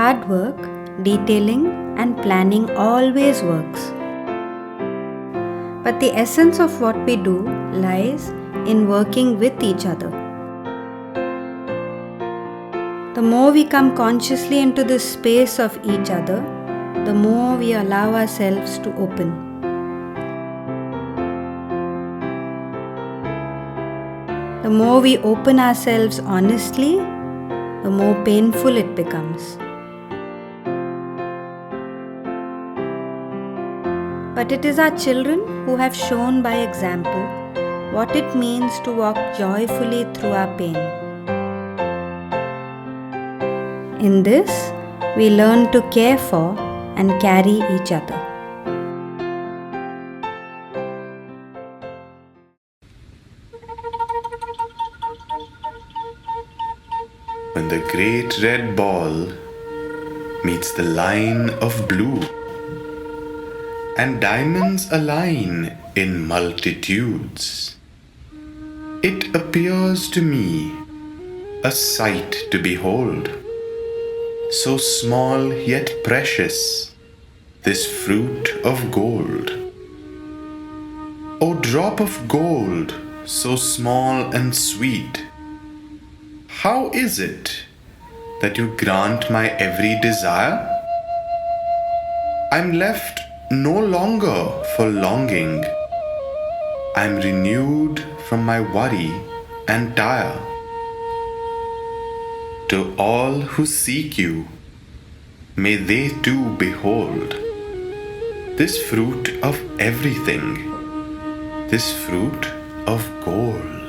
Hard work, detailing, and planning always works. But the essence of what we do lies in working with each other. The more we come consciously into this space of each other, the more we allow ourselves to open. The more we open ourselves honestly, the more painful it becomes. But it is our children who have shown by example what it means to walk joyfully through our pain. In this, we learn to care for and carry each other. When the great red ball meets the line of blue, and diamonds align in multitudes, it appears to me a sight to behold. So small yet precious, this fruit of gold. O drop of gold, so small and sweet, how is it that you grant my every desire? I'm left no longer for longing. I'm renewed from my worry and tire. To all who seek you, may they too behold this fruit of everything, this fruit of gold.